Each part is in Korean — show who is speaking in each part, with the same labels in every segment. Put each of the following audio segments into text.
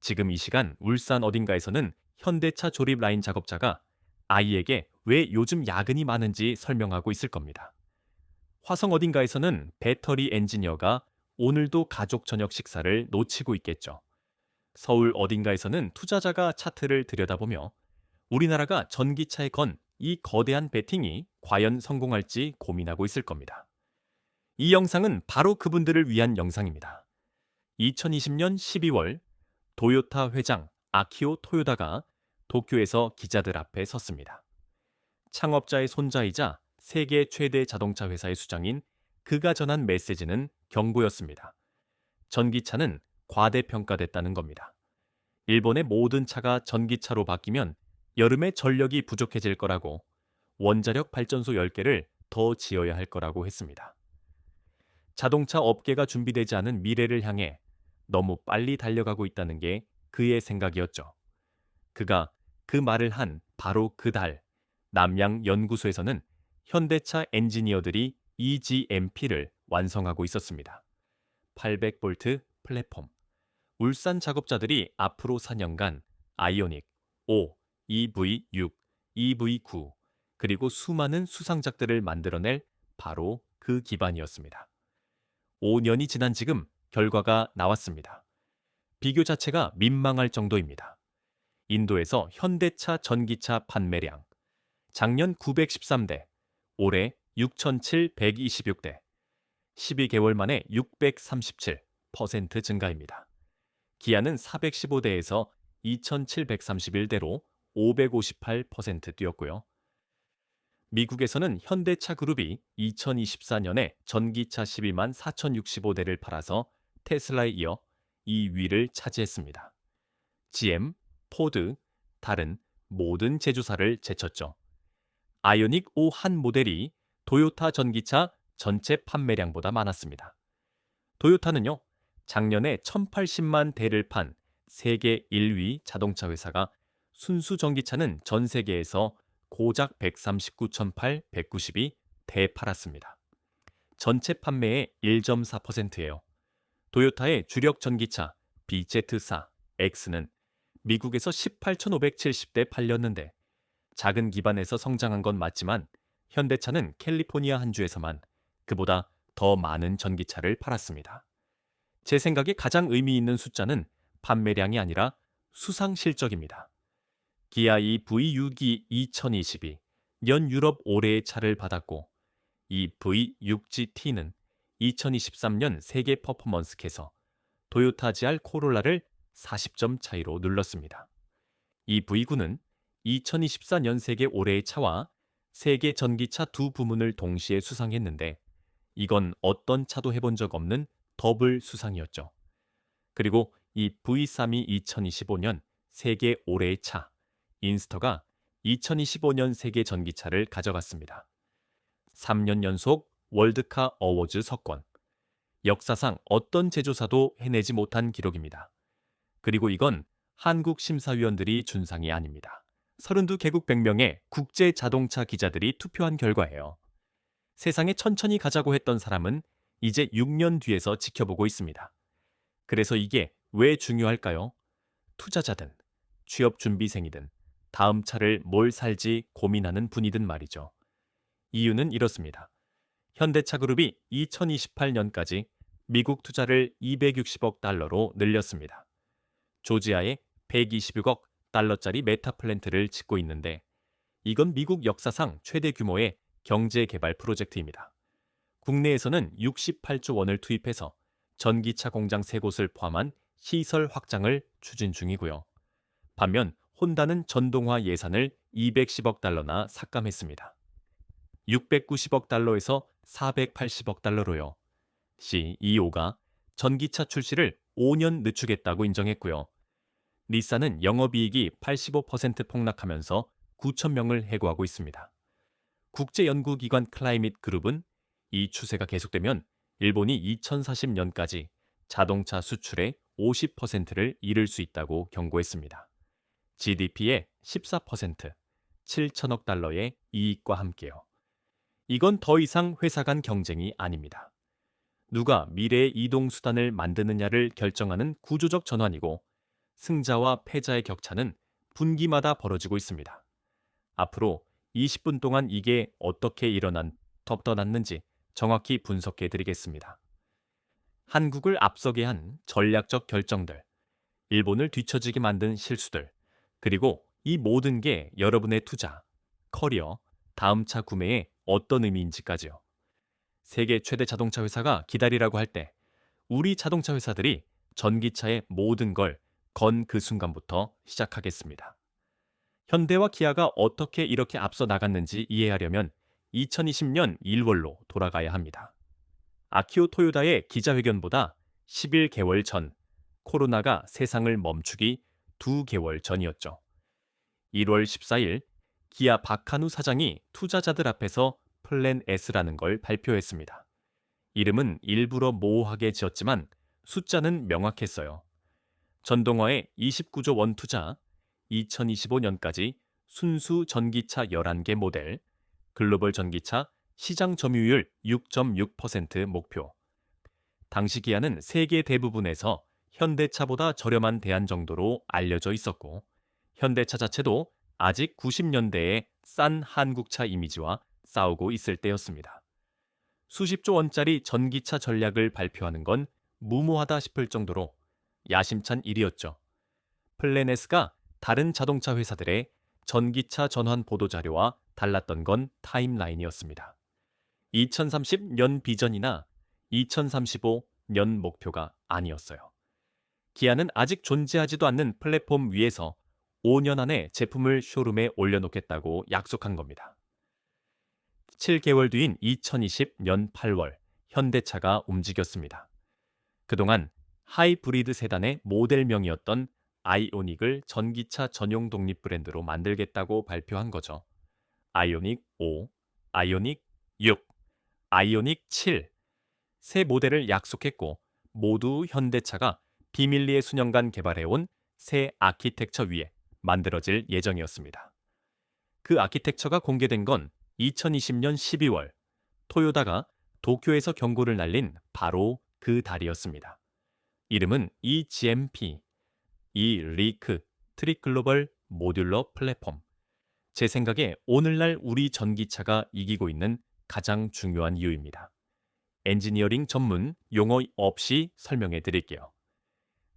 Speaker 1: 지금 이 시간 울산 어딘가에서는 현대차 조립 라인 작업자가 아이에게 왜 요즘 야근이 많은지 설명하고 있을 겁니다. 화성 어딘가에서는 배터리 엔지니어가 오늘도 가족 저녁 식사를 놓치고 있겠죠. 서울 어딘가에서는 투자자가 차트를 들여다보며 우리나라가 전기차에 건 이 거대한 베팅이 과연 성공할지 고민하고 있을 겁니다. 이 영상은 바로 그분들을 위한 영상입니다. 2020년 12월 도요타 회장 아키오 토요다가 도쿄에서 기자들 앞에 섰습니다. 창업자의 손자이자 세계 최대 자동차 회사의 수장인 그가 전한 메시지는 경고였습니다. 전기차는 과대평가됐다는 겁니다. 일본의 모든 차가 전기차로 바뀌면 여름에 전력이 부족해질 거라고, 원자력 발전소 10개를 더 지어야 할 거라고 했습니다. 자동차 업계가 준비되지 않은 미래를 향해 너무 빨리 달려가고 있다는 게 그의 생각이었죠. 그가 그 말을 한 바로 그 달, 남양 연구소에서는 현대차 엔지니어들이 EGMP를 완성하고 있었습니다. 800V 플랫폼. 울산 작업자들이 앞으로 4년간 아이오닉 5, EV6, EV9, 그리고 수많은 수상작들을 만들어낼 바로 그 기반이었습니다. 5년이 지난 지금 결과가 나왔습니다. 비교 자체가 민망할 정도입니다. 인도에서 현대차 전기차 판매량 작년 913대, 올해 6,726대, 12개월 만에 637% 증가입니다. 기아는 415대에서 2,731대로 558% 뛰었고요. 미국에서는 현대차 그룹이 2024년에 전기차 12만 4,065대를 팔아서 테슬라에 이어 2위를 차지했습니다. GM, 포드, 다른 모든 제조사를 제쳤죠. 아이오닉 5 한 모델이 도요타 전기차 전체 판매량보다 많았습니다. 도요타는요, 작년에 1,080만 대를 판 세계 1위 자동차 회사가 순수 전기차는 전 세계에서 고작 139,892 대 팔았습니다. 전체 판매의 1.4%예요. 도요타의 주력 전기차 BZ4 X는 미국에서 18,570대 팔렸는데 작은 기반에서 성장한 건 맞지만 현대차는 캘리포니아 한 주에서만 그보다 더 많은 전기차를 팔았습니다. 제 생각에 가장 의미 있는 숫자는 판매량이 아니라 수상 실적입니다. 기아이 V6이 2022 연 유럽 올해의 차를 받았고 이 V6GT는 2023년 세계 퍼포먼스캐서 토요타 GR 코롤라를 40점 차이로 눌렀습니다. 이 V9는 2024년 세계 올해의 차와 세계 전기차 두 부문을 동시에 수상했는데 이건 어떤 차도 해본 적 없는 더블 수상이었죠. 그리고 이 V3이 2025년 세계 올해의 차 인스터가 2025년 세계 전기차를 가져갔습니다. 3년 연속 월드카 어워즈 석권. 역사상 어떤 제조사도 해내지 못한 기록입니다. 그리고 이건 한국 심사위원들이 준 상이 아닙니다. 32개국 100명의 국제 자동차 기자들이 투표한 결과예요. 세상에 천천히 가자고 했던 사람은 이제 6년 뒤에서 지켜보고 있습니다. 그래서 이게 왜 중요할까요? 투자자든 취업 준비생이든 다음 차를 뭘 살지 고민하는 분이든 말이죠. 이유는 이렇습니다. 현대차 그룹이 2028년까지 미국 투자를 260억 달러로 늘렸습니다. 조지아에 126억 달러짜리 메타 플랜트를 짓고 있는데 이건 미국 역사상 최대 규모의 경제 개발 프로젝트입니다. 국내에서는 68조 원을 투입해서 전기차 공장 3곳을 포함한 시설 확장을 추진 중이고요. 반면 혼다는 전동화 예산을 210억 달러나 삭감했습니다. 690억 달러에서 480억 달러로요. CEO가 전기차 출시를 5년 늦추겠다고 인정했고요. 닛산은 영업이익이 85% 폭락하면서 9천 명을 해고하고 있습니다. 국제연구기관 클라이밋 그룹은 이 추세가 계속되면 일본이 2040년까지 자동차 수출의 50%를 잃을 수 있다고 경고했습니다. GDP의 14%, 7천억 달러의 이익과 함께요. 이건 더 이상 회사 간 경쟁이 아닙니다. 누가 미래의 이동 수단을 만드느냐를 결정하는 구조적 전환이고 승자와 패자의 격차는 분기마다 벌어지고 있습니다. 앞으로 20분 동안 이게 어떻게 덮어놨는지 정확히 분석해 드리겠습니다. 한국을 앞서게 한 전략적 결정들, 일본을 뒤처지게 만든 실수들, 그리고 이 모든 게 여러분의 투자, 커리어, 다음 차 구매에 어떤 의미인지까지요. 세계 최대 자동차 회사가 기다리라고 할 때 우리 자동차 회사들이 전기차의 모든 걸 건 그 순간부터 시작하겠습니다. 현대와 기아가 어떻게 이렇게 앞서 나갔는지 이해하려면 2020년 1월로 돌아가야 합니다. 아키오 토요다의 기자회견보다 11개월 전, 코로나가 세상을 멈추기 2개월 전이었죠. 1월 14일, 기아 박한우 사장이 투자자들 앞에서 플랜 S라는 걸 발표했습니다. 이름은 일부러 모호하게 지었지만 숫자는 명확했어요. 전동화에 29조 원 투자, 2025년까지 순수 전기차 11개 모델, 글로벌 전기차 시장 점유율 6.6% 목표. 당시 기아는 세계 대부분에서 현대차보다 저렴한 대안 정도로 알려져 있었고, 현대차 자체도 아직 90년대의 싼 한국차 이미지와 싸우고 있을 때였습니다. 수십조 원짜리 전기차 전략을 발표하는 건 무모하다 싶을 정도로 야심찬 일이었죠. 플래넷스가 다른 자동차 회사들의 전기차 전환 보도자료와 달랐던 건 타임라인이었습니다. 2030년 비전이나 2035년 목표가 아니었어요. 기아는 아직 존재하지도 않는 플랫폼 위에서 5년 안에 제품을 쇼룸에 올려놓겠다고 약속한 겁니다. 7개월 뒤인 2020년 8월, 현대차가 움직였습니다. 그동안 하이브리드 세단의 모델명이었던 아이오닉을 전기차 전용 독립 브랜드로 만들겠다고 발표한 거죠. 아이오닉 5, 아이오닉 6, 아이오닉 7. 새 모델을 약속했고 모두 현대차가 비밀리에 수년간 개발해온 새 아키텍처 위에 만들어질 예정이었습니다. 그 아키텍처가 공개된 건 2020년 12월, 토요다가 도쿄에서 경고를 날린 바로 그 달이었습니다. 이름은 eGMP, 리크 트릭 글로벌 모듈러 플랫폼. 제 생각에 오늘날 우리 전기차가 이기고 있는 가장 중요한 이유입니다. 엔지니어링 전문 용어 없이 설명해 드릴게요.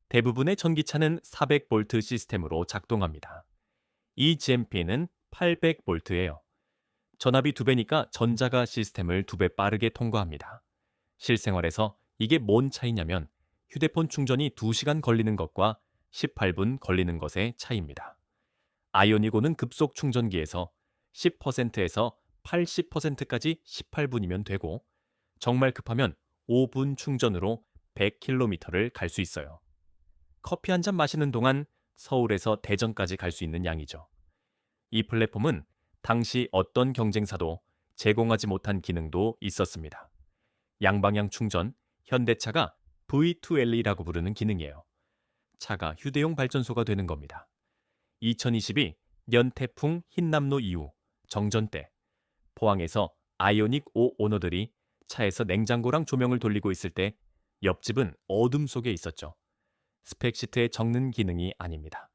Speaker 1: 대부분의 전기차는 400V 시스템으로 작동합니다. eGMP는 800V예요. 전압이 2배니까 전자가 시스템을 2배 빠르게 통과합니다. 실생활에서 이게 뭔 차이냐면 휴대폰 충전이 2시간 걸리는 것과 18분 걸리는 것의 차이입니다. 아이오닉5는 급속 충전기에서 10%에서 80%까지 18분이면 되고 정말 급하면 5분 충전으로 100km를 갈 수 있어요. 커피 한 잔 마시는 동안 서울에서 대전까지 갈 수 있는 양이죠. 이 플랫폼은 당시 어떤 경쟁사도 제공하지 못한 기능도 있었습니다. 양방향 충전, 현대차가 V2L이라고 부르는 기능이에요. 차가 휴대용 발전소가 되는 겁니다. 2022 연태풍 흰남노 이후 정전 때 포항에서 아이오닉 5 오너들이 차에서 냉장고랑 조명을 돌리고 있을 때 옆집은 어둠 속에 있었죠. 스펙 시트에 적는 기능이 아닙니다.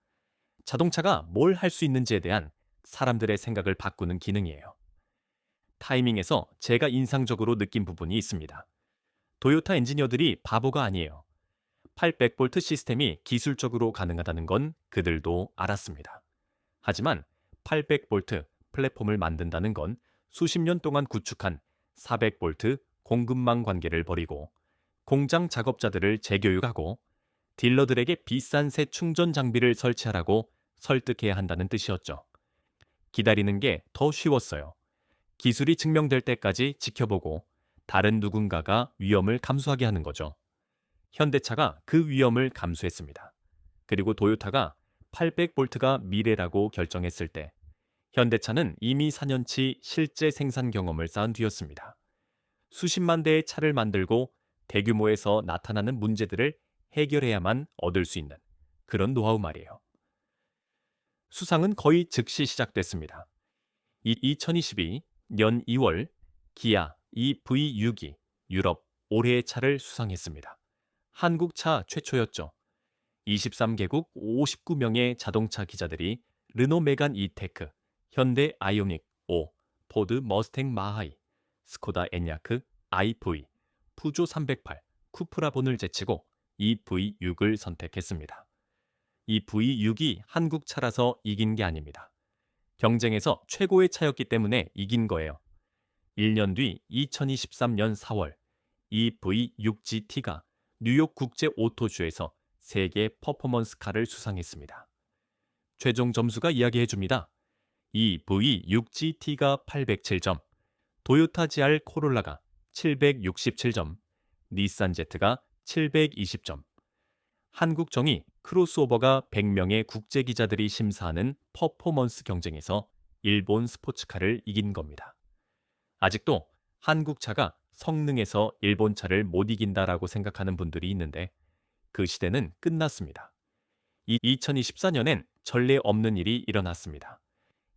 Speaker 1: 자동차가 뭘 할 수 있는지에 대한 사람들의 생각을 바꾸는 기능이에요. 타이밍에서 제가 인상적으로 느낀 부분이 있습니다. 도요타 엔지니어들이 바보가 아니에요. 800V 시스템이 기술적으로 가능하다는 건 그들도 알았습니다. 하지만 800V 플랫폼을 만든다는 건 수십 년 동안 구축한 400V 공급망 관계를 버리고 공장 작업자들을 재교육하고 딜러들에게 비싼 새 충전 장비를 설치하라고 설득해야 한다는 뜻이었죠. 기다리는 게 더 쉬웠어요. 기술이 증명될 때까지 지켜보고 다른 누군가가 위험을 감수하게 하는 거죠. 현대차가 그 위험을 감수했습니다. 그리고 도요타가 800V가 미래라고 결정했을 때 현대차는 이미 4년치 실제 생산 경험을 쌓은 뒤였습니다. 수십만 대의 차를 만들고 대규모에서 나타나는 문제들을 해결해야만 얻을 수 있는 그런 노하우 말이에요. 수상은 거의 즉시 시작됐습니다. 2022년 2월 기아 EV6이 유럽 올해의 차를 수상했습니다. 한국 차 최초였죠. 23개국 59명의 자동차 기자들이 르노 메간 이테크, 현대 아이오닉 5, 포드 머스탱 마하이, 스코다 에냐크, iV, 푸조 308, 쿠프라본을 제치고 이 V6을 선택했습니다. 이 V6이 한국 차라서 이긴 게 아닙니다. 경쟁에서 최고의 차였기 때문에 이긴 거예요. 1년 뒤 2023년 4월 이 V6GT가 뉴욕 국제 오토쇼에서 세계 퍼포먼스 카를 수상했습니다. 최종 점수가 이야기해줍니다. 이 V6GT가 807점, 도요타 GR 코롤라가 767점, 닛산 제트가 720점, 한국 정의 크로스오버가 100명의 국제 기자들이 심사하는 퍼포먼스 경쟁에서 일본 스포츠카를 이긴 겁니다. 아직도 한국 차가 성능에서 일본 차를 못 이긴다라고 생각하는 분들이 있는데 그 시대는 끝났습니다. 2024년엔 전례 없는 일이 일어났습니다.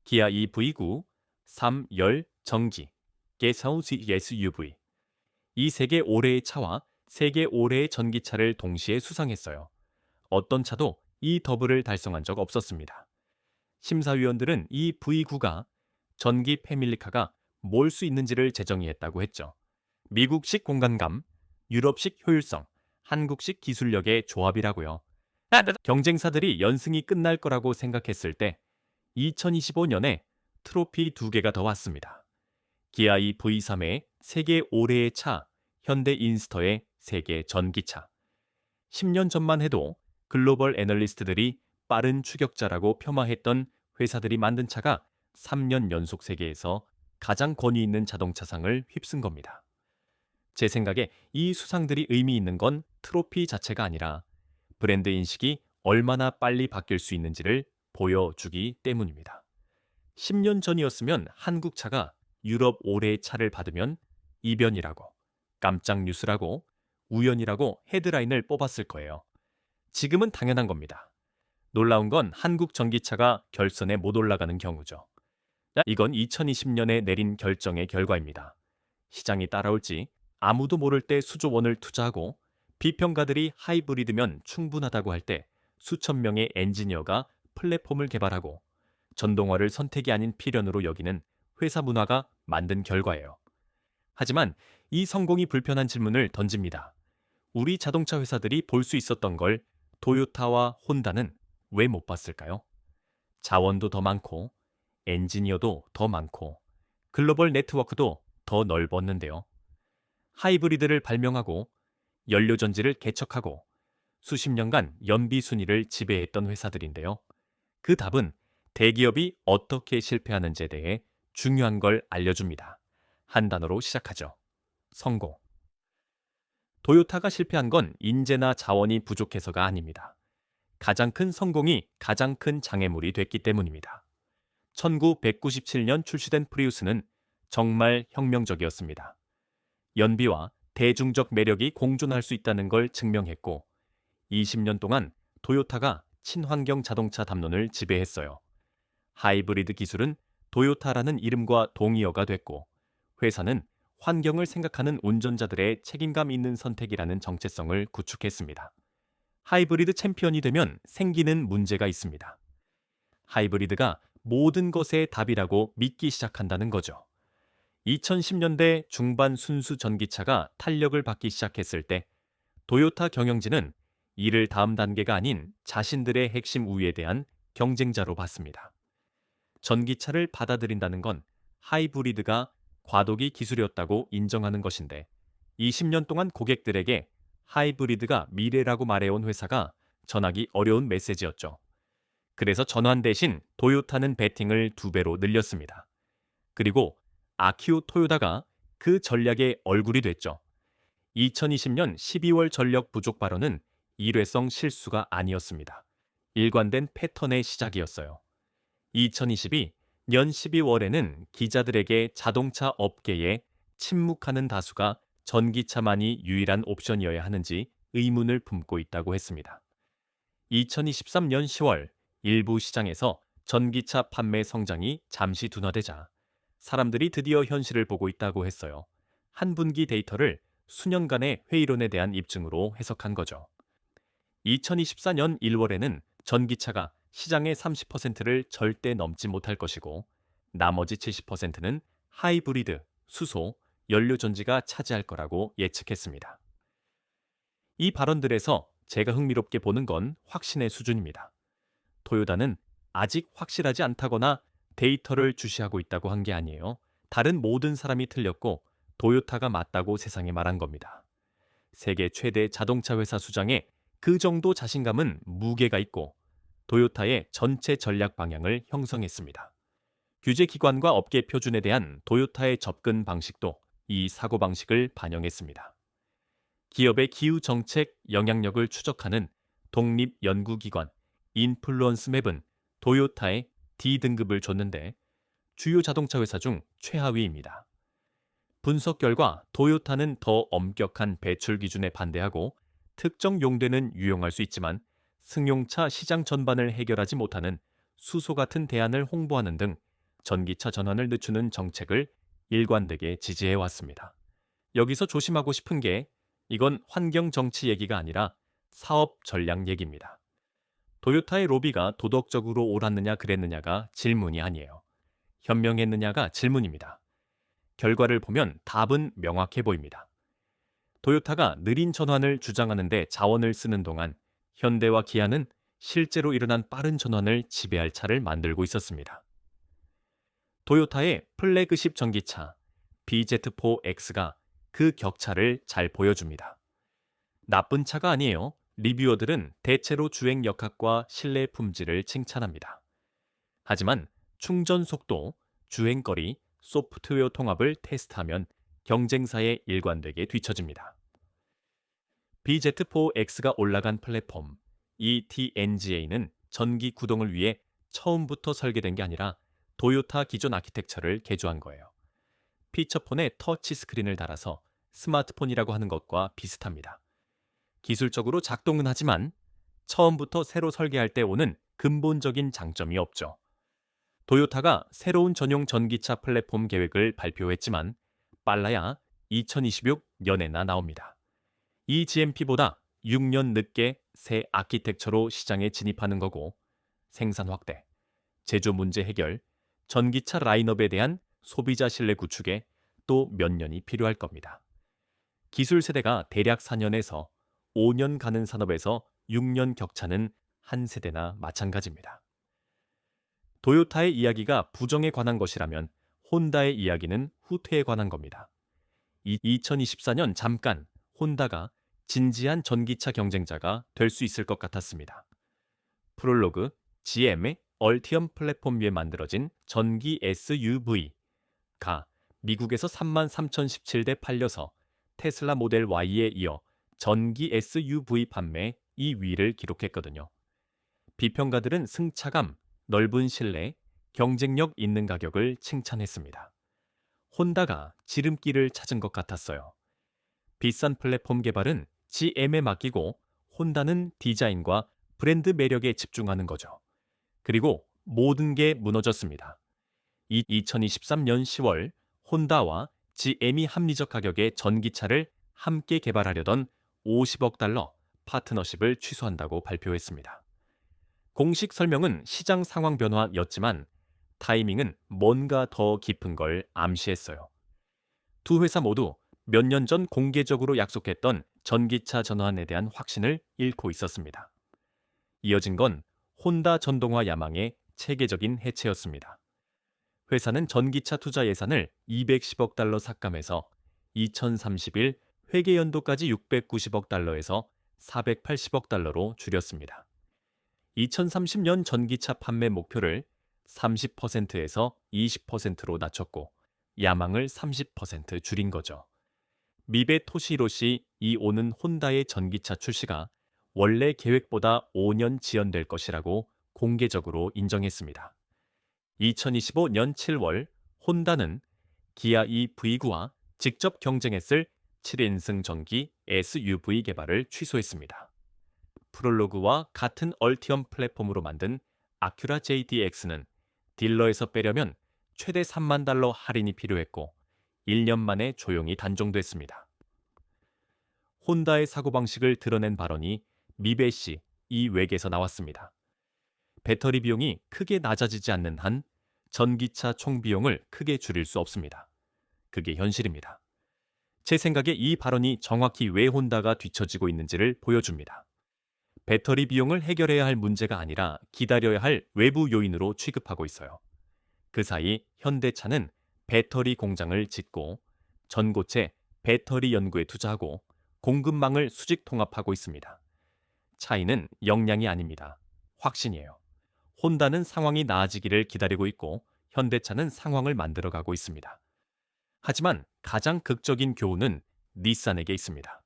Speaker 1: 기아 EV9, 3열 정지, 게사우지 SUV. 이 세계 올해의 차와 세계 올해의 전기차를 동시에 수상했어요. 어떤 차도 이 더블을 달성한 적 없었습니다. 심사위원들은 이 V9가 전기 패밀리카가 뭘 수 있는지를 재정의했다고 했죠. 미국식 공간감, 유럽식 효율성, 한국식 기술력의 조합이라고요. 경쟁사들이 연승이 끝날 거라고 생각했을 때 2025년에 트로피 2개가 더 왔습니다. 기아 EV3의 세계 올해의 차, 현대 인스터의 세계 전기차. 10년 전만 해도 글로벌 애널리스트들이 빠른 추격자라고 폄하했던 회사들이 만든 차가 3년 연속 세계에서 가장 권위 있는 자동차상을 휩쓴 겁니다. 제 생각에 이 수상들이 의미 있는 건 트로피 자체가 아니라 브랜드 인식이 얼마나 빨리 바뀔 수 있는지를 보여주기 때문입니다. 10년 전이었으면 한국 차가 유럽 올해의 차를 받으면 이변이라고, 깜짝 뉴스라고, 우연이라고 헤드라인을 뽑았을 거예요. 지금은 당연한 겁니다. 놀라운 건 한국 전기차가 결선에 못 올라가는 경우죠. 이건 2020년에 내린 결정의 결과입니다. 시장이 따라올지 아무도 모를 때 수조 원을 투자하고 비평가들이 하이브리드면 충분하다고 할 때 수천 명의 엔지니어가 플랫폼을 개발하고 전동화를 선택이 아닌 필연으로 여기는 회사 문화가 만든 결과예요. 하지만 이 성공이 불편한 질문을 던집니다. 우리 자동차 회사들이 볼 수 있었던 걸 도요타와 혼다는 왜 못 봤을까요? 자원도 더 많고 엔지니어도 더 많고 글로벌 네트워크도 더 넓었는데요. 하이브리드를 발명하고 연료전지를 개척하고 수십 년간 연비 순위를 지배했던 회사들인데요. 그 답은 대기업이 어떻게 실패하는지에 대해 중요한 걸 알려줍니다. 한 단어로 시작하죠. 성공. 도요타가 실패한 건 인재나 자원이 부족해서가 아닙니다. 가장 큰 성공이 가장 큰 장애물이 됐기 때문입니다. 1997년 출시된 프리우스는 정말 혁명적이었습니다. 연비와 대중적 매력이 공존할 수 있다는 걸 증명했고 20년 동안 도요타가 친환경 자동차 담론을 지배했어요. 하이브리드 기술은 도요타라는 이름과 동의어가 됐고 회사는 환경을 생각하는 운전자들의 책임감 있는 선택이라는 정체성을 구축했습니다. 하이브리드 챔피언이 되면 생기는 문제가 있습니다. 하이브리드가 모든 것의 답이라고 믿기 시작한다는 거죠. 2010년대 중반 순수 전기차가 탄력을 받기 시작했을 때 도요타 경영진은 이를 다음 단계가 아닌 자신들의 핵심 우위에 대한 경쟁자로 봤습니다. 전기차를 받아들인다는 건 하이브리드가 과도기 기술이었다고 인정하는 것인데 20년 동안 고객들에게 하이브리드가 미래라고 말해온 회사가 전하기 어려운 메시지였죠. 그래서 전환 대신 도요타는 베팅을 2배로 늘렸습니다. 그리고 아키오 토요다가 그 전략의 얼굴이 됐죠. 2020년 12월 전력 부족 발언은 일회성 실수가 아니었습니다. 일관된 패턴의 시작이었어요. 2022년 12월에는 기자들에게 자동차 업계에 침묵하는 다수가 전기차만이 유일한 옵션이어야 하는지 의문을 품고 있다고 했습니다. 2023년 10월 일부 시장에서 전기차 판매 성장이 잠시 둔화되자 사람들이 드디어 현실을 보고 있다고 했어요. 한 분기 데이터를 수년간의 회의론에 대한 입증으로 해석한 거죠. 2024년 1월에는 전기차가 시장의 30%를 절대 넘지 못할 것이고 나머지 70%는 하이브리드, 수소, 연료전지가 차지할 거라고 예측했습니다. 이 발언들에서 제가 흥미롭게 보는 건 확신의 수준입니다. 토요타는 아직 확실하지 않다거나 데이터를 주시하고 있다고 한 게 아니에요. 다른 모든 사람이 틀렸고 토요타가 맞다고 세상에 말한 겁니다. 세계 최대 자동차 회사 수장에 그 정도 자신감은 무게가 있고 토요타의 전체 전략 방향을 형성했습니다. 규제기관과 업계 표준에 대한 토요타의 접근 방식도 이 사고방식을 반영했습니다. 기업의 기후 정책 영향력을 추적하는 독립연구기관 인플루언스맵은 토요타에 D등급을 줬는데 주요 자동차 회사 중 최하위입니다. 분석 결과 토요타는 더 엄격한 배출 기준에 반대하고 특정 용도는 유용할 수 있지만 승용차 시장 전반을 해결하지 못하는 수소 같은 대안을 홍보하는 등 전기차 전환을 늦추는 정책을 일관되게 지지해 왔습니다. 여기서 조심하고 싶은 게 이건 환경 정치 얘기가 아니라 사업 전략 얘기입니다. 토요타의 로비가 도덕적으로 옳았느냐 그랬느냐가 질문이 아니에요. 현명했느냐가 질문입니다. 결과를 보면 답은 명확해 보입니다. 토요타가 느린 전환을 주장하는데 자원을 쓰는 동안 현대와 기아는 실제로 일어난 빠른 전환을 지배할 차를 만들고 있었습니다. 토요타의 플래그십 전기차 BZ4X가 그 격차를 잘 보여줍니다. 나쁜 차가 아니에요. 리뷰어들은 대체로 주행 역학과 실내 품질을 칭찬합니다. 하지만 충전 속도, 주행거리, 소프트웨어 통합을 테스트하면 경쟁사에 일관되게 뒤처집니다. BZ4X가 올라간 플랫폼 ETNGA는 전기 구동을 위해 처음부터 설계된 게 아니라 토요타 기존 아키텍처를 개조한 거예요. 피처폰에 터치 스크린을 달아서 스마트폰이라고 하는 것과 비슷합니다. 기술적으로 작동은 하지만 처음부터 새로 설계할 때 오는 근본적인 장점이 없죠. 토요타가 새로운 전용 전기차 플랫폼 계획을 발표했지만 빨라야 2026년에나 나옵니다. 이 GMP보다 6년 늦게 새 아키텍처로 시장에 진입하는 거고 생산 확대, 제조 문제 해결, 전기차 라인업에 대한 소비자 신뢰 구축에 또 몇 년이 필요할 겁니다. 기술 세대가 대략 4년에서 5년 가는 산업에서 6년 격차는 한 세대나 마찬가지입니다. 토요타의 이야기가 부정에 관한 것이라면 혼다의 이야기는 후퇴에 관한 겁니다. 2024년 잠깐 혼다가 진지한 전기차 경쟁자가 될 수 있을 것 같았습니다. 프롤로그, GM의 얼티엄 플랫폼 위에 만들어진 전기 SUV가 미국에서 33,017대 팔려서 테슬라 모델 Y에 이어 전기 SUV 판매 2위를 기록했거든요. 비평가들은 승차감, 넓은 실내, 경쟁력 있는 가격을 칭찬했습니다. 혼다가 지름길을 찾은 것 같았어요. 비싼 플랫폼 개발은 GM에 맡기고 혼다는 디자인과 브랜드 매력에 집중하는 거죠. 그리고 모든 게 무너졌습니다. 2023년 10월 혼다와 GM이 합리적 가격의 전기차를 함께 개발하려던 50억 달러 파트너십을 취소한다고 발표했습니다. 공식 설명은 시장 상황 변화였지만 타이밍은 뭔가 더 깊은 걸 암시했어요. 두 회사 모두 몇 년 전 공개적으로 약속했던 전기차 전환에 대한 확신을 잃고 있었습니다. 이어진 건 혼다 전동화 야망의 체계적인 해체였습니다. 회사는 전기차 투자 예산을 210억 달러 삭감해서 2031 회계 연도까지 690억 달러에서 480억 달러로 줄였습니다. 2030년 전기차 판매 목표를 30%에서 20%로 낮췄고 야망을 30% 줄인 거죠. 미베 토시히로시 이오는 혼다의 전기차 출시가 원래 계획보다 5년 지연될 것이라고 공개적으로 인정했습니다. 2025년 7월 혼다는 기아 EV9와 직접 경쟁했을 7인승 전기 SUV 개발을 취소했습니다. 프롤로그와 같은 얼티엄 플랫폼으로 만든 아큐라 JDX는 딜러에서 빼려면 최대 3만 달러 할인이 필요했고 1년 만에 조용히 단종됐습니다. 혼다의 사고방식을 드러낸 발언이 미베시 이 외계에서 나왔습니다. 배터리 비용이 크게 낮아지지 않는 한 전기차 총 비용을 크게 줄일 수 없습니다. 그게 현실입니다. 제 생각에 이 발언이 정확히 왜 혼다가 뒤처지고 있는지를 보여줍니다. 배터리 비용을 해결해야 할 문제가 아니라 기다려야 할 외부 요인으로 취급하고 있어요. 그 사이 현대차는 배터리 공장을 짓고 전고체 배터리 연구에 투자하고 공급망을 수직 통합하고 있습니다. 차이는 역량이 아닙니다. 확신이에요. 혼다는 상황이 나아지기를 기다리고 있고 현대차는 상황을 만들어가고 있습니다. 하지만 가장 극적인 교훈은 닛산에게 있습니다.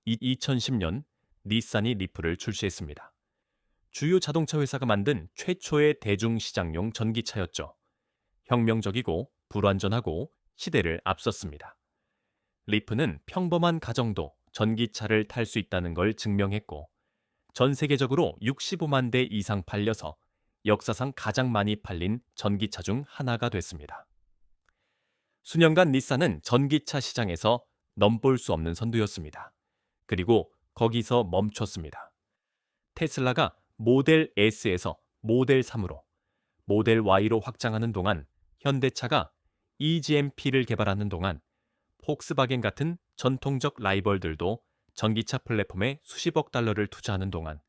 Speaker 1: 2010년 닛산이 리프를 출시했습니다. 주요 자동차 회사가 만든 최초의 대중시장용 전기차였죠. 혁명적이고 불완전하고 시대를 앞섰습니다. 리프는 평범한 가정도 전기차를 탈 수 있다는 걸 증명했고 전 세계적으로 65만 대 이상 팔려서 역사상 가장 많이 팔린 전기차 중 하나가 됐습니다. 수년간 닛산은 전기차 시장에서 넘볼 수 없는 선두였습니다. 그리고 거기서 멈췄습니다. 테슬라가 모델 S에서 모델 3으로, 모델 Y로 확장하는 동안 현대차가 EGMP를 개발하는 동안 폭스바겐 같은 전통적 라이벌들도 전기차 플랫폼에 수십억 달러를 투자하는 동안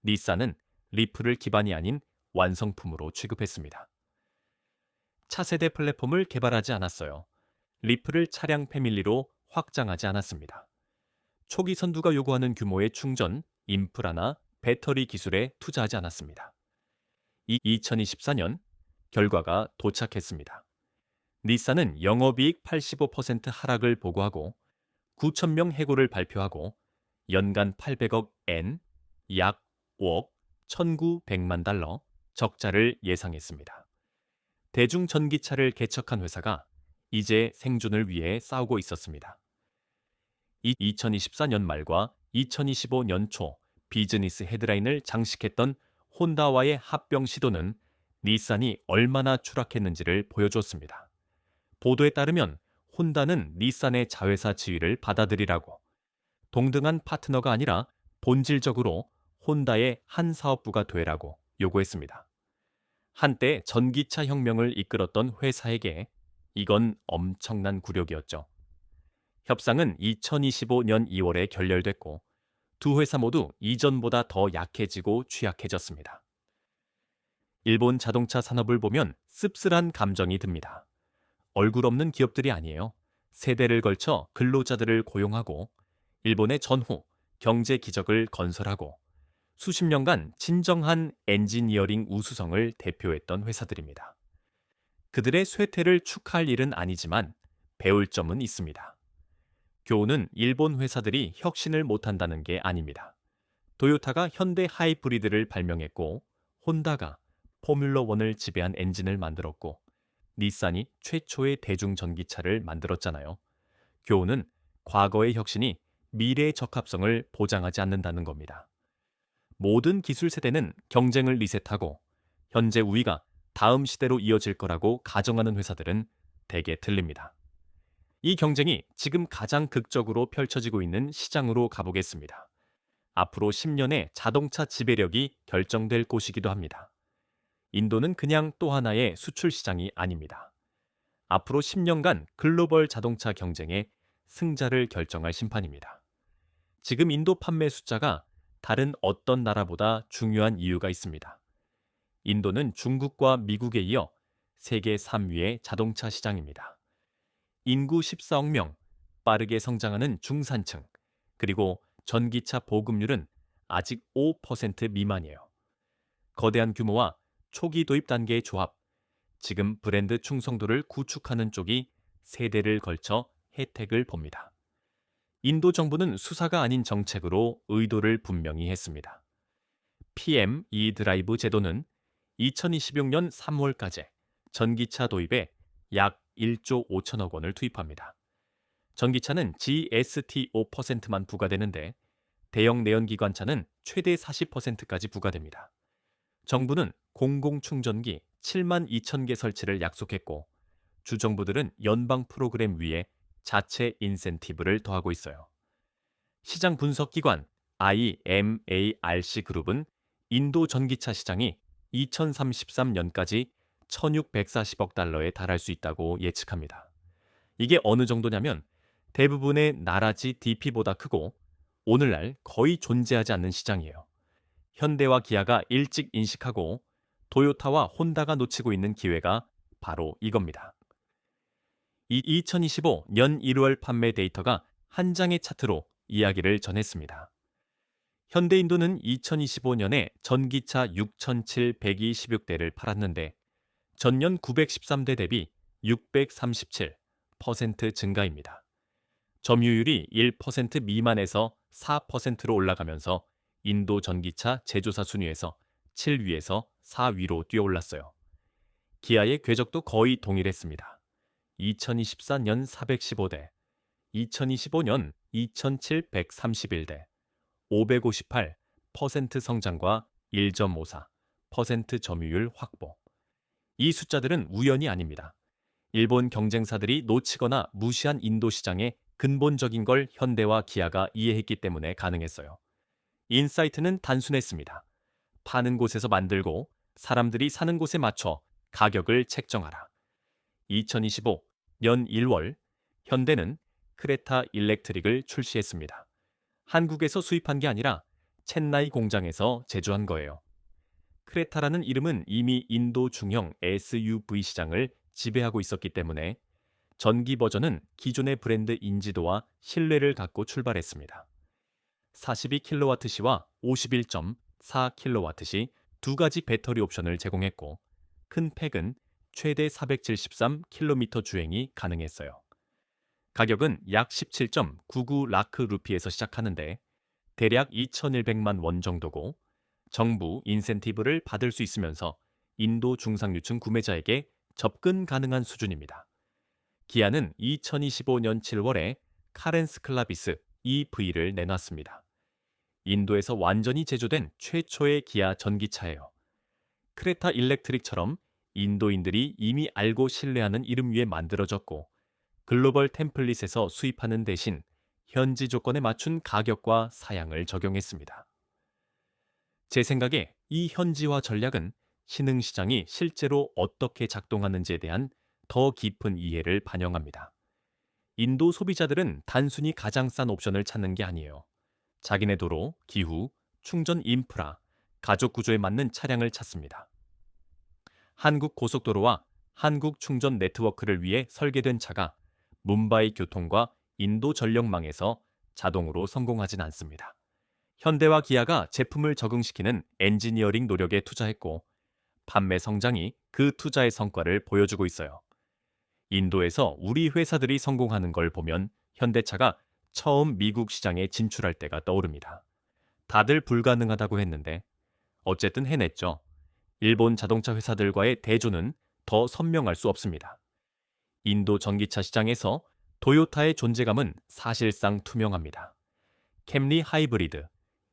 Speaker 1: 닛산은 리프를 기반이 아닌 완성품으로 취급했습니다. 차세대 플랫폼을 개발하지 않았어요. 리프를 차량 패밀리로 확장하지 않았습니다. 초기 선두가 요구하는 규모의 충전, 인프라나 배터리 기술에 투자하지 않았습니다. 2024년 결과가 도착했습니다. 닛산은 영업이익 85% 하락을 보고하고 9,000명 해고를 발표하고 연간 800억 엔, 약 5억 1,900만 달러 적자를 예상했습니다. 대중 전기차를 개척한 회사가 이제 생존을 위해 싸우고 있었습니다. 2024년 말과 2025년 초 비즈니스 헤드라인을 장식했던 혼다와의 합병 시도는 닛산이 얼마나 추락했는지를 보여줬습니다. 보도에 따르면 혼다는 닛산의 자회사 지위를 받아들이라고 동등한 파트너가 아니라 본질적으로 혼다의 한 사업부가 되라고 요구했습니다. 한때 전기차 혁명을 이끌었던 회사에게 이건 엄청난 굴욕이었죠. 협상은 2025년 2월에 결렬됐고 두 회사 모두 이전보다 더 약해지고 취약해졌습니다. 일본 자동차 산업을 보면 씁쓸한 감정이 듭니다. 얼굴 없는 기업들이 아니에요. 세대를 걸쳐 근로자들을 고용하고 일본의 전후 경제 기적을 건설하고 수십 년간 진정한 엔지니어링 우수성을 대표했던 회사들입니다. 그들의 쇠퇴를 축하할 일은 아니지만 배울 점은 있습니다. 교훈은 일본 회사들이 혁신을 못한다는 게 아닙니다. 토요타가 현대 하이브리드를 발명했고 혼다가 포뮬러1을 지배한 엔진을 만들었고 닛산이 최초의 대중전기차를 만들었잖아요. 교훈은 과거의 혁신이 미래의 적합성을 보장하지 않는다는 겁니다. 모든 기술 세대는 경쟁을 리셋하고 현재 우위가 다음 시대로 이어질 거라고 가정하는 회사들은 대개 틀립니다. 이 경쟁이 지금 가장 극적으로 펼쳐지고 있는 시장으로 가보겠습니다. 앞으로 10년의 자동차 지배력이 결정될 곳이기도 합니다. 인도는 그냥 또 하나의 수출 시장이 아닙니다. 앞으로 10년간 글로벌 자동차 경쟁의 승자를 결정할 심판입니다. 지금 인도 판매 숫자가 다른 어떤 나라보다 중요한 이유가 있습니다. 인도는 중국과 미국에 이어 세계 3위의 자동차 시장입니다. 인구 14억 명, 빠르게 성장하는 중산층, 그리고 전기차 보급률은 아직 5% 미만이에요. 거대한 규모와 초기 도입 단계의 조합, 지금 브랜드 충성도를 구축하는 쪽이 세대를 걸쳐 혜택을 봅니다. 인도 정부는 수사가 아닌 정책으로 의도를 분명히 했습니다. PM E-드라이브 제도는 2026년 3월까지 전기차 도입에 약 1조 5천억 원을 투입합니다. 전기차는 GST 5%만 부과되는데 대형 내연기관차는 최대 40%까지 부과됩니다. 정부는 공공충전기 7만 2천 개 설치를 약속했고 주정부들은 연방 프로그램 위에 자체 인센티브를 더하고 있어요. 시장 분석기관 IMARC 그룹은 인도 전기차 시장이 2033년까지 1640억 달러에 달할 수 있다고 예측합니다. 이게 어느 정도냐면 대부분의 나라지 DP보다 크고 오늘날 거의 존재하지 않는 시장이에요. 현대와 기아가 일찍 인식하고 도요타와 혼다가 놓치고 있는 기회가 바로 이겁니다. 2025년 1월 판매 데이터가 한 장의 차트로 이야기를 전했습니다. 현대인도는 2025년에 전기차 6,726대를 팔았는데 전년 913대 대비 637% 증가입니다. 점유율이 1% 미만에서 4%로 올라가면서 인도 전기차 제조사 순위에서 7위에서 4위로 뛰어올랐어요. 기아의 궤적도 거의 동일했습니다. 2024년 415대, 2025년 2,731대, 558% 성장과 1.54% 점유율 확보. 이 숫자들은 우연이 아닙니다. 일본 경쟁사들이 놓치거나 무시한 인도 시장의 근본적인 걸 현대와 기아가 이해했기 때문에 가능했어요. 인사이트는 단순했습니다. 파는 곳에서 만들고 사람들이 사는 곳에 맞춰 가격을 책정하라. 2025년 1월 현대는 크레타 일렉트릭을 출시했습니다. 한국에서 수입한 게 아니라 첸나이 공장에서 제조한 거예요. 크레타라는 이름은 이미 인도 중형 SUV 시장을 지배하고 있었기 때문에 전기 버전은 기존의 브랜드 인지도와 신뢰를 갖고 출발했습니다. 42kWh와 51.4kWh 두 가지 배터리 옵션을 제공했고 큰 팩은 최대 473km 주행이 가능했어요. 가격은 약 17.99 라크 루피에서 시작하는데 대략 2,100만 원 정도고 정부 인센티브를 받을 수 있으면서 인도 중상류층 구매자에게 접근 가능한 수준입니다. 기아는 2025년 7월에 카렌스 클라비스 EV를 내놨습니다. 인도에서 완전히 제조된 최초의 기아 전기차예요. 크레타 일렉트릭처럼 인도인들이 이미 알고 신뢰하는 이름 위에 만들어졌고 글로벌 템플릿에서 수입하는 대신 현지 조건에 맞춘 가격과 사양을 적용했습니다. 제 생각에 이 현지화 전략은 신흥시장이 실제로 어떻게 작동하는지에 대한 더 깊은 이해를 반영합니다. 인도 소비자들은 단순히 가장 싼 옵션을 찾는 게 아니에요. 자기네 도로, 기후, 충전 인프라, 가족 구조에 맞는 차량을 찾습니다. 한국 고속도로와 한국 충전 네트워크를 위해 설계된 차가 뭄바이 교통과 인도 전력망에서 자동으로 성공하진 않습니다. 현대와 기아가 제품을 적응시키는 엔지니어링 노력에 투자했고 판매 성장이 그 투자의 성과를 보여주고 있어요. 인도에서 우리 회사들이 성공하는 걸 보면 현대차가 처음 미국 시장에 진출할 때가 떠오릅니다. 다들 불가능하다고 했는데 어쨌든 해냈죠. 일본 자동차 회사들과의 대조는 더 선명할 수 없습니다. 인도 전기차 시장에서 도요타의 존재감은 사실상 투명합니다. 캠리 하이브리드,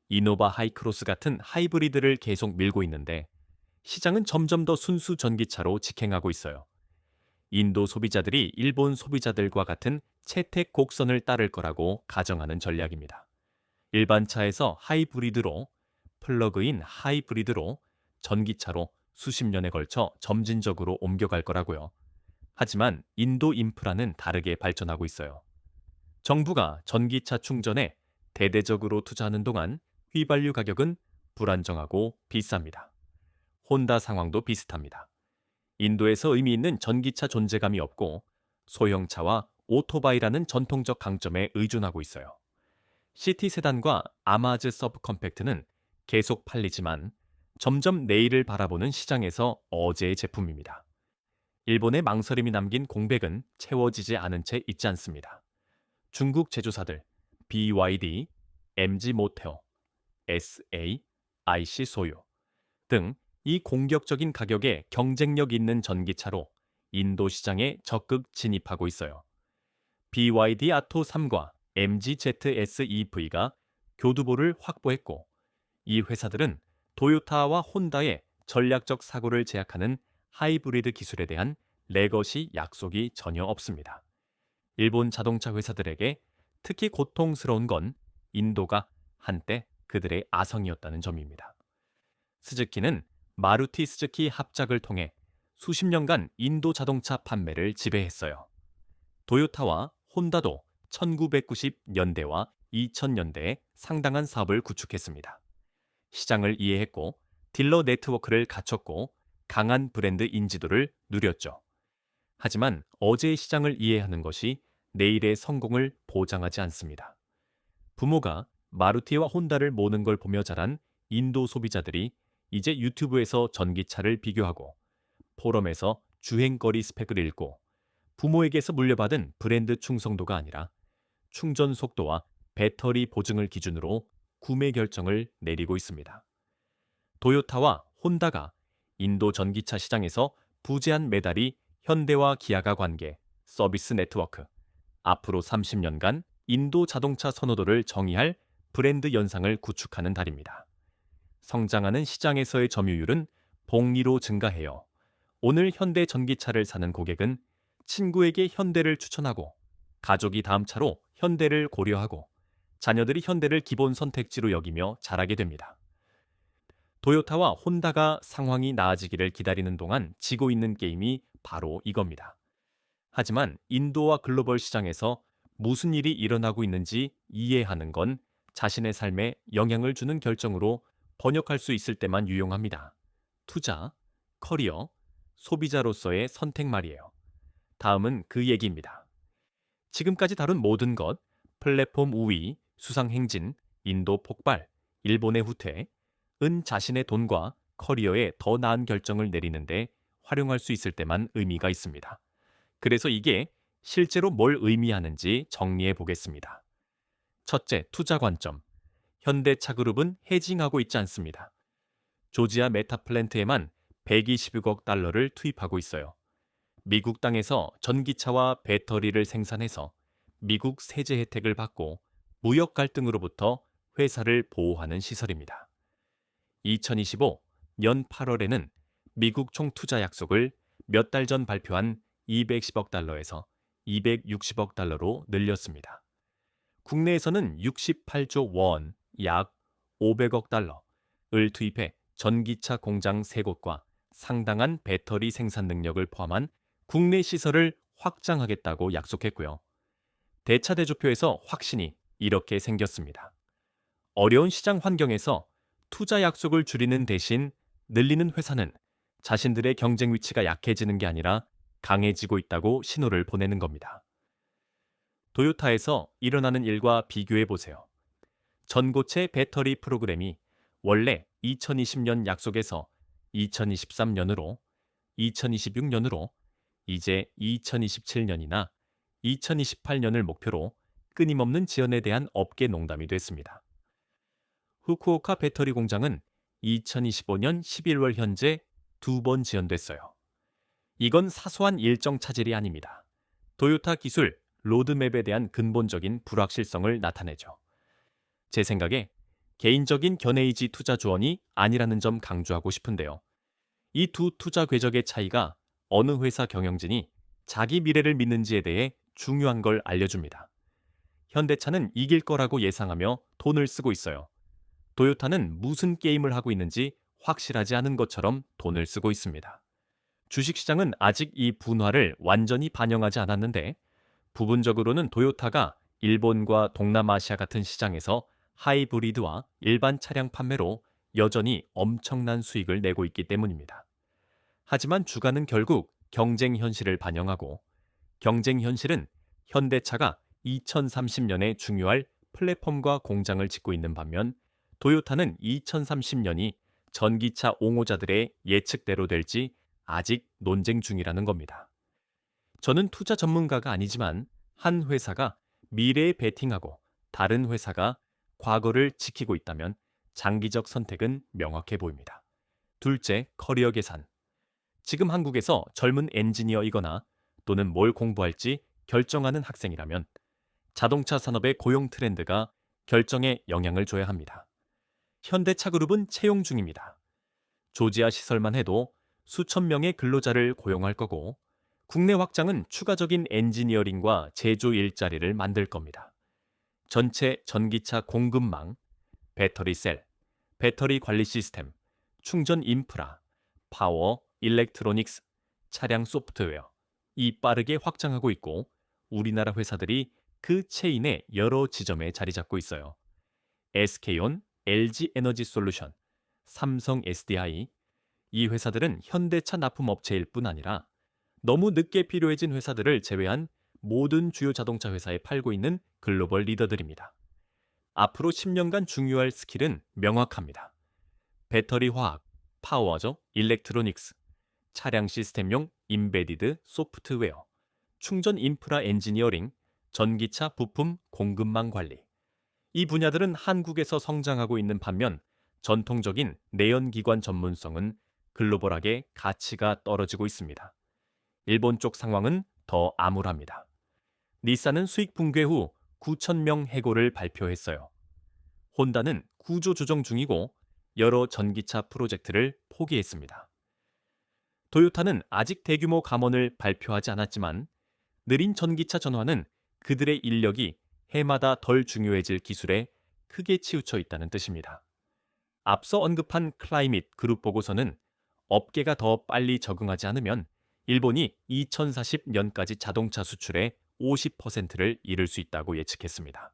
Speaker 1: 이노바 하이크로스 같은 하이브리드를 계속 밀고 있는데 시장은 점점 더 순수 전기차로 직행하고 있어요. 인도 소비자들이 일본 소비자들과 같은 채택 곡선을 따를 거라고 가정하는 전략입니다. 일반 차에서 하이브리드로, 플러그인 하이브리드로, 전기차로 수십 년에 걸쳐 점진적으로 옮겨갈 거라고요. 하지만 인도 인프라는 다르게 발전하고 있어요. 정부가 전기차 충전에 대대적으로 투자하는 동안 휘발유 가격은 불안정하고 비쌉니다. 혼다 상황도 비슷합니다. 인도에서 의미 있는 전기차 존재감이 없고 소형차와 오토바이라는 전통적 강점에 의존하고 있어요. 시티 세단과 아마즈 서브 컴팩트는 계속 팔리지만 점점 내일을 바라보는 시장에서 어제의 제품입니다. 일본의 망설임이 남긴 공백은 채워지지 않은 채 있지 않습니다. 중국 제조사들 BYD, MG 모테어, SA, IC 소유 등 이 공격적인 가격에 경쟁력 있는 전기차로 인도 시장에 적극 진입하고 있어요. BYD 아토 3과 MG ZS EV가 교두보를 확보했고 이 회사들은 도요타와 혼다의 전략적 사고를 제약하는 하이브리드 기술에 대한 레거시 약속이 전혀 없습니다. 일본 자동차 회사들에게 특히 고통스러운 건 인도가 한때 그들의 아성이었다는 점입니다. 스즈키는 마루티 스즈키 합작을 통해 수십 년간 인도 자동차 판매를 지배했어요. 도요타와 혼다도 1990년대와 2000년대에 상당한 사업을 구축했습니다. 시장을 이해했고 딜러 네트워크를 갖췄고 강한 브랜드 인지도를 누렸죠. 하지만 어제의 시장을 이해하는 것이 내일의 성공을 보장하지 않습니다. 부모가 마루티와 혼다를 모는 걸 보며 자란 인도 소비자들이 이제 유튜브에서 전기차를 비교하고 포럼에서 주행거리 스펙을 읽고 부모에게서 물려받은 브랜드 충성도가 아니라 충전 속도와 배터리 보증을 기준으로 구매 결정을 내리고 있습니다. 도요타와 혼다가 인도 전기차 시장에서 부재한 메달이 현대와 기아가 관계, 서비스 네트워크, 앞으로 30년간 인도 자동차 선호도를 정의할 브랜드 연상을 구축하는 달입니다. 성장하는 시장에서의 점유율은 복리로 증가해요. 오늘 현대 전기차를 사는 고객은 친구에게 현대를 추천하고 가족이 다음 차로 현대를 고려하고 자녀들이 현대를 기본 선택지로 여기며 자라게 됩니다. 도요타와 혼다가 상황이 나아지기를 기다리는 동안 지고 있는 게임이 바로 이겁니다. 하지만 인도와 글로벌 시장에서 무슨 일이 일어나고 있는지 이해하는 건 자신의 삶에 영향을 주는 결정으로 번역할 수 있을 때만 유용합니다. 투자, 커리어, 소비자로서의 선택 말이에요. 다음은 그 얘기입니다. 지금까지 다룬 모든 것, 플랫폼 우위, 수상 행진, 인도 폭발, 일본의 후퇴, 은 자신의 돈과 커리어에 더 나은 결정을 내리는데 활용할 수 있을 때만 의미가 있습니다. 그래서 이게 실제로 뭘 의미하는지 정리해 보겠습니다. 첫째, 투자 관점. 현대차그룹은 해징하고 있지 않습니다. 조지아 메타플랜트에만 120억 달러를 투입하고 있어요. 미국 땅에서 전기차와 배터리를 생산해서 미국 세제 혜택을 받고 무역 갈등으로부터 회사를 보호하는 시설입니다. 2025년 8월에는 미국 총 투자 약속을 몇 달 전 발표한 210억 달러에서 260억 달러로 늘렸습니다. 국내에서는 68조 원, 약 500억 달러를 투입해 전기차 공장 3곳과 상당한 배터리 생산 능력을 포함한 국내 시설을 확장하겠다고 약속했고요. 대차대조표에서 확신이 이렇게 생겼습니다. 어려운 시장 환경에서 투자 약속을 줄이는 대신 늘리는 회사는 자신들의 경쟁 위치가 약해지는 게 아니라 강해지고 있다고 신호를 보내는 겁니다. 도요타에서 일어나는 일과 비교해 보세요. 전고체 배터리 프로그램이 원래 2020년 약속에서 2023년으로, 2026년으로, 이제 2027년이나 2028년을 목표로 끊임없는 지연에 대한 업계 농담이 됐습니다. 후쿠오카 배터리 공장은 2025년 11월 현재 2번 지연됐어요. 이건 사소한 일정 차질이 아닙니다. 도요타 기술 로드맵에 대한 근본적인 불확실성을 나타내죠. 제 생각에 개인적인 견해이지 투자 조언이 아니라는 점 강조하고 싶은데요. 이 두 투자 궤적의 차이가 어느 회사 경영진이 자기 미래를 믿는지에 대해 중요한 걸 알려줍니다. 현대차는 이길 거라고 예상하며 돈을 쓰고 있어요. 도요타는 무슨 게임을 하고 있는지 확실하지 않은 것처럼 돈을 쓰고 있습니다. 주식시장은 아직 이 분화를 완전히 반영하지 않았는데 부분적으로는 도요타가 일본과 동남아시아 같은 시장에서 하이브리드와 일반 차량 판매로 여전히 엄청난 수익을 내고 있기 때문입니다. 하지만 주가는 결국 경쟁 현실을 반영하고 경쟁 현실은 현대차가 2030년에 중요할 플랫폼과 공장을 짓고 있는 반면 도요타는 2030년이 전기차 옹호자들의 예측대로 될지 아직 논쟁 중이라는 겁니다. 저는 투자 전문가가 아니지만 한 회사가 미래에 베팅하고 다른 회사가 과거를 지키고 있다면 장기적 선택은 명확해 보입니다. 둘째, 커리어 계산. 지금 한국에서 젊은 엔지니어이거나 또는 뭘 공부할지 결정하는 학생이라면 자동차 산업의 고용 트렌드가 결정에 영향을 줘야 합니다. 현대차그룹은 채용 중입니다. 조지아 시설만 해도 수천 명의 근로자를 고용할 거고 국내 확장은 추가적인 엔지니어링과 제조 일자리를 만들 겁니다. 전체 전기차 공급망, 배터리 셀, 배터리 관리 시스템, 충전 인프라, 파워, 일렉트로닉스, 차량 소프트웨어, 이 빠르게 확장하고 있고 우리나라 회사들이 그 체인의 여러 지점에 자리 잡고 있어요. SK온, LG에너지솔루션, 삼성 SDI, 이 회사들은 현대차 납품업체일 뿐 아니라 너무 늦게 필요해진 회사들을 제외한 모든 주요 자동차 회사에 팔고 있는 글로벌 리더들입니다. 앞으로 10년간 중요할 스킬은 명확합니다. 배터리 화학, 파워죠, 일렉트로닉스, 차량 시스템용 임베디드 소프트웨어, 충전 인프라 엔지니어링, 전기차 부품 공급망 관리. 이 분야들은 한국에서 성장하고 있는 반면 전통적인 내연기관 전문성은 글로벌하게 가치가 떨어지고 있습니다. 일본 쪽 상황은 더 암울합니다. 닛산은 수익 붕괴 후 9,000명 해고를 발표했어요. 혼다는 구조 조정 중이고 여러 전기차 프로젝트를 포기했습니다. 도요타는 아직 대규모 감원을 발표하지 않았지만 느린 전기차 전환은 그들의 인력이 해마다 덜 중요해질 기술에 크게 치우쳐 있다는 뜻입니다. 앞서 언급한 클라이밋 그룹 보고서는 업계가 더 빨리 적응하지 않으면 일본이 2040년까지 자동차 수출의 50%를 이룰 수 있다고 예측했습니다.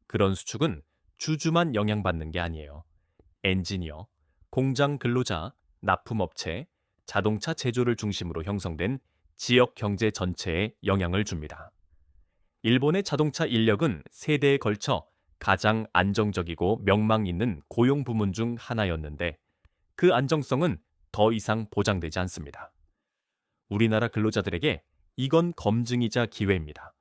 Speaker 1: 그런 수축은 주주만 영향받는 게 아니에요. 엔지니어, 공장 근로자, 납품업체, 자동차 제조를 중심으로 형성된 지역 경제 전체에 영향을 줍니다. 일본의 자동차 인력은 세대에 걸쳐 가장 안정적이고 명망 있는 고용 부문 중 하나였는데 그 안정성은 더 이상 보장되지 않습니다. 우리나라 근로자들에게 이건 검증이자 기회입니다.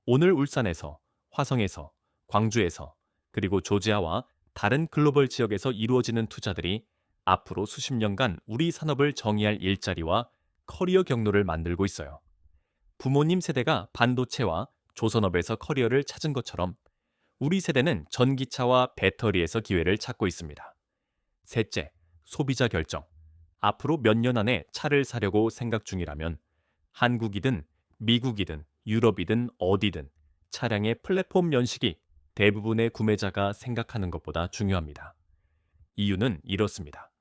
Speaker 1: 오늘 울산에서, 화성에서, 광주에서, 그리고 조지아와 다른 글로벌 지역에서 이루어지는 투자들이 앞으로 수십 년간 우리 산업을 정의할 일자리와 커리어 경로를 만들고 있어요. 부모님 세대가 반도체와 조선업에서 커리어를 찾은 것처럼 우리 세대는 전기차와 배터리에서 기회를 찾고 있습니다. 셋째, 소비자 결정. 앞으로 몇 년 안에 차를 사려고 생각 중이라면 한국이든 미국이든 유럽이든 어디든 차량의 플랫폼 연식이 대부분의 구매자가 생각하는 것보다 중요합니다. 이유는 이렇습니다.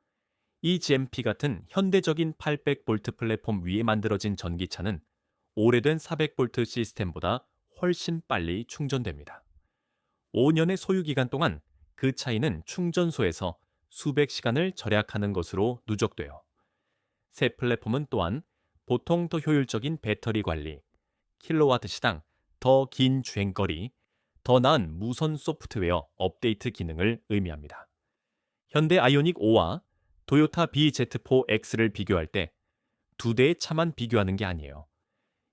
Speaker 1: 이 GMP 같은 현대적인 800V 플랫폼 위에 만들어진 전기차는 오래된 400V 시스템보다 훨씬 빨리 충전됩니다. 5년의 소유 기간 동안 그 차이는 충전소에서 수백 시간을 절약하는 것으로 누적돼요. 새 플랫폼은 또한 보통 더 효율적인 배터리 관리, 킬로와트 시당 더 긴 주행거리, 더 나은 무선 소프트웨어 업데이트 기능을 의미합니다. 현대 아이오닉 5와 도요타 BZ4X를 비교할 때 두 대의 차만 비교하는 게 아니에요.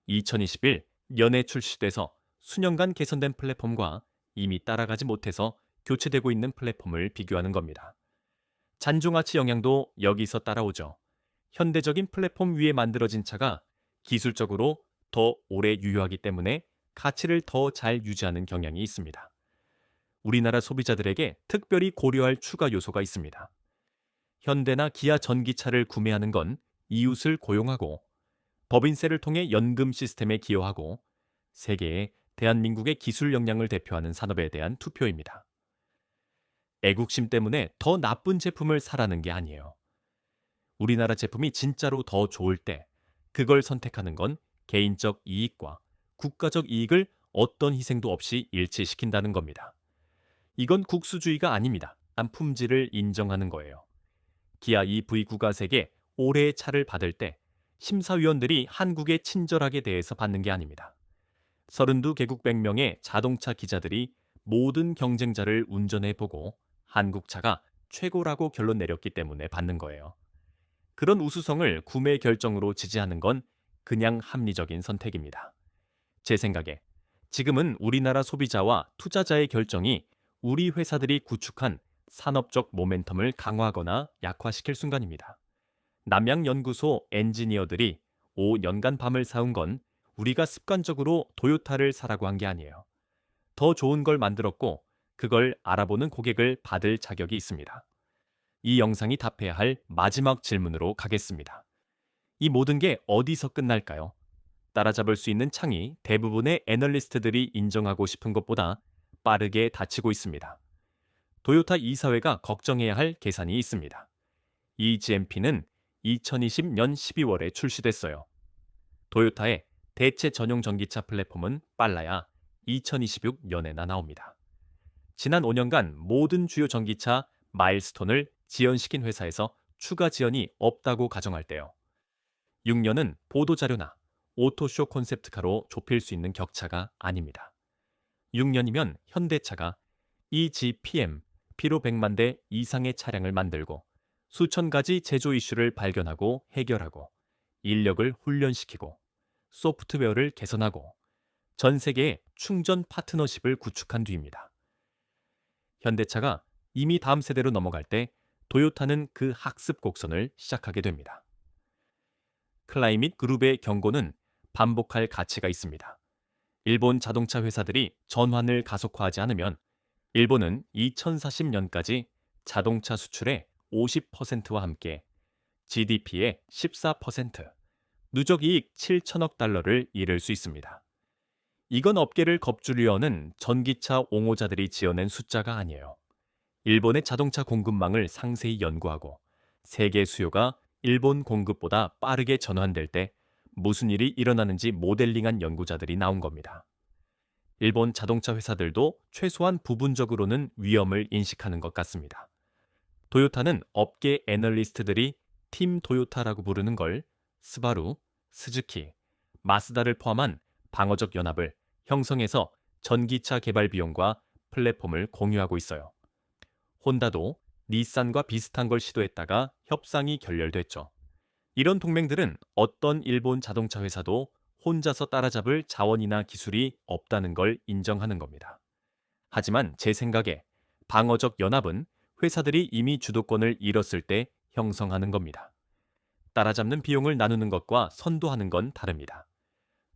Speaker 1: 2021 년에 출시돼서 수년간 개선된 플랫폼과 이미 따라가지 못해서 교체되고 있는 플랫폼을 비교하는 겁니다. 잔존가치 영향도 여기서 따라오죠. 현대적인 플랫폼 위에 만들어진 차가 기술적으로 더 오래 유효하기 때문에 가치를 더 잘 유지하는 경향이 있습니다. 우리나라 소비자들에게 특별히 고려할 추가 요소가 있습니다. 현대나 기아 전기차를 구매하는 건 이웃을 고용하고 법인세를 통해 연금 시스템에 기여하고 세계에 대한민국의 기술 역량을 대표하는 산업에 대한 투표입니다. 애국심 때문에 더 나쁜 제품을 사라는 게 아니에요. 우리나라 제품이 진짜로 더 좋을 때 그걸 선택하는 건 개인적 이익과 국가적 이익을 어떤 희생도 없이 일치시킨다는 겁니다. 이건 국수주의가 아닙니다. 단 품질을 인정하는 거예요. 기아 EV9가색에 올해의 차를 받을 때 심사위원들이 한국에 친절하게 대해서 받는 게 아닙니다. 32개국 100명의 자동차 기자들이 모든 경쟁자를 운전해보고 한국 차가 최고라고 결론 내렸기 때문에 받는 거예요. 그런 우수성을 구매 결정으로 지지하는 건 그냥 합리적인 선택입니다. 제 생각에 지금은 우리나라 소비자와 투자자의 결정이 우리 회사들이 구축한 산업적 모멘텀을 강화하거나 약화시킬 순간입니다. 남양연구소 엔지니어들이 5년간 밤을 새운 건 우리가 습관적으로 도요타를 사라고 한 게 아니에요. 더 좋은 걸 만들었고 그걸 알아보는 고객을 받을 자격이 있습니다. 이 영상이 답해야 할 마지막 질문으로 가겠습니다. 이 모든 게 어디서 끝날까요? 따라잡을 수 있는 창이 대부분의 애널리스트들이 인정하고 싶은 것보다 빠르게 닫히고 있습니다. 도요타 이사회가 걱정해야 할 계산이 있습니다. 이 GMP는 2020년 12월에 출시됐어요. 도요타의 대체 전용 전기차 플랫폼은 빨라야 2026년에나 나옵니다. 지난 5년간 모든 주요 전기차 마일스톤을 지연시킨 회사에서 추가 지연이 없다고 가정할 때요. 6년은 보도자료나 오토쇼 콘셉트카로 좁힐 수 있는 격차가 아닙니다. 6년이면 현대차가 EGPM 피로 100만 대 이상의 차량을 만들고 수천 가지 제조 이슈를 발견하고 해결하고 인력을 훈련시키고 소프트웨어를 개선하고 전 세계의 충전 파트너십을 구축한 뒤입니다. 현대차가 이미 다음 세대로 넘어갈 때 도요타는 그 학습 곡선을 시작하게 됩니다. 클라이밋 그룹의 경고는 반복할 가치가 있습니다. 일본 자동차 회사들이 전환을 가속화하지 않으면 일본은 2040년까지 자동차 수출의 50%와 함께 GDP의 14%, 누적이익 7천억 달러를 잃을 수 있습니다. 이건 업계를 겁주려는 전기차 옹호자들이 지어낸 숫자가 아니에요. 일본의 자동차 공급망을 상세히 연구하고 세계 수요가 일본 공급보다 빠르게 전환될 때 무슨 일이 일어나는지 모델링한 연구자들이 나온 겁니다. 일본 자동차 회사들도 최소한 부분적으로는 위험을 인식하는 것 같습니다. 도요타는 업계 애널리스트들이 팀 도요타라고 부르는 걸 스바루, 스즈키, 마쓰다를 포함한 방어적 연합을 형성해서 전기차 개발 비용과 플랫폼을 공유하고 있어요. 혼다도 닛산과 비슷한 걸 시도했다가 협상이 결렬됐죠. 이런 동맹들은 어떤 일본 자동차 회사도 혼자서 따라잡을 자원이나 기술이 없다는 걸 인정하는 겁니다. 하지만 제 생각에 방어적 연합은 회사들이 이미 주도권을 잃었을 때 형성하는 겁니다. 따라잡는 비용을 나누는 것과 선도하는 건 다릅니다.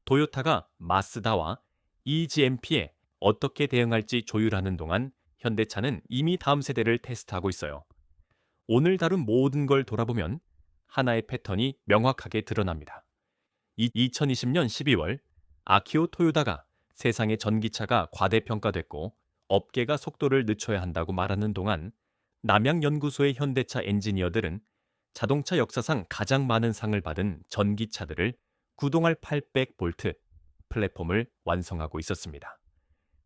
Speaker 1: 도요타가 마쓰다와 EGMP에 어떻게 대응할지 조율하는 동안 현대차는 이미 다음 세대를 테스트하고 있어요. 오늘 다룬 모든 걸 돌아보면 하나의 패턴이 명확하게 드러납니다. 2020년 12월 아키오 토요다가 세상의 전기차가 과대평가됐고 업계가 속도를 늦춰야 한다고 말하는 동안 남양연구소의 현대차 엔지니어들은 자동차 역사상 가장 많은 상을 받은 전기차들을 구동할 800V 플랫폼을 완성하고 있었습니다.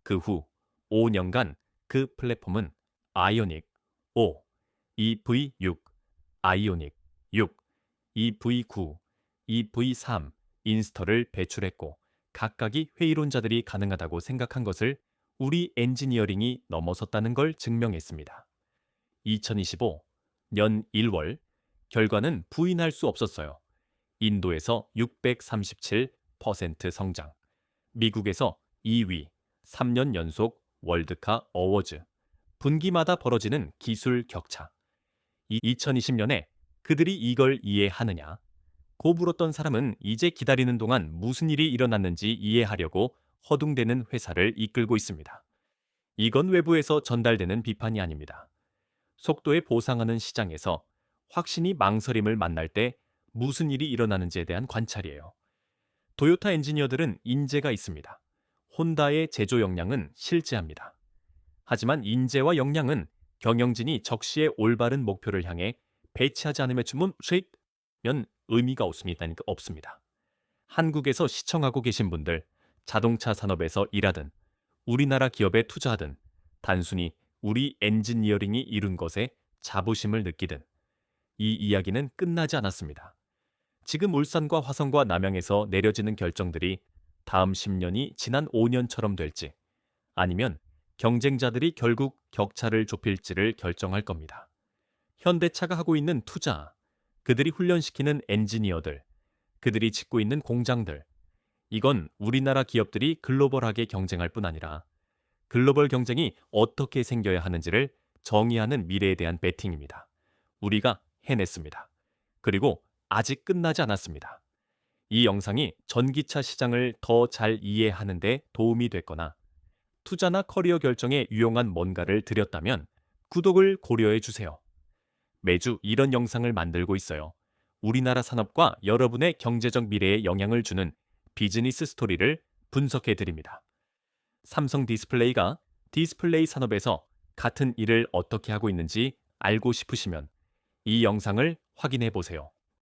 Speaker 1: 그 후 5년간 그 플랫폼은 아이오닉 5, EV6, 아이오닉 6, EV9, EV3 인스터를 배출했고 각각이 회의론자들이 가능하다고 생각한 것을 우리 엔지니어링이 넘어섰다는 걸 증명했습니다. 2025년 1월 결과는 부인할 수 없었어요. 인도에서 637% 성장, 미국에서 2위, 3년 연속 월드카 어워즈, 분기마다 벌어지는 기술 격차. 2020년에 그들이 이걸 이해하느냐? 고 물었던 사람은 이제 기다리는 동안 무슨 일이 일어났는지 이해하려고 허둥대는 회사를 이끌고 있습니다. 이건 외부에서 전달되는 비판이 아닙니다. 속도에 보상하는 시장에서 확신이 망설임을 만날 때 무슨 일이 일어나는지에 대한 관찰이에요. 도요타 엔지니어들은 인재가 있습니다. 혼다의 제조 역량은 실제합니다. 하지만 인재와 역량은 경영진이 적시에 올바른 목표를 향해 배치하지 않으면 주면 의미가 없습니다. 한국에서 시청하고 계신 분들, 자동차 산업에서 일하든 우리나라 기업에 투자하든 단순히 우리 엔지니어링이 이룬 것에 자부심을 느끼든 이 이야기는 끝나지 않았습니다. 지금 울산과 화성과 남양에서 내려지는 결정들이 다음 10년이 지난 5년처럼 될지 아니면 경쟁자들이 결국 격차를 좁힐지를 결정할 겁니다. 현대차가 하고 있는 투자, 그들이 훈련시키는 엔지니어들, 그들이 짓고 있는 공장들, 이건 우리나라 기업들이 글로벌하게 경쟁할 뿐 아니라 글로벌 경쟁이 어떻게 생겨야 하는지를 정의하는 미래에 대한 베팅입니다. 우리가 해냈습니다. 그리고 아직 끝나지 않았습니다. 이 영상이 전기차 시장을 더 잘 이해하는 데 도움이 됐거나 투자나 커리어 결정에 유용한 뭔가를 드렸다면 구독을 고려해 주세요. 매주 이런 영상을 만들고 있어요. 우리나라 산업과 여러분의 경제적 미래에 영향을 주는 비즈니스 스토리를 분석해 드립니다. 삼성 디스플레이가 디스플레이 산업에서 같은 일을 어떻게 하고 있는지 알고 싶으시면 이 영상을 확인해 보세요.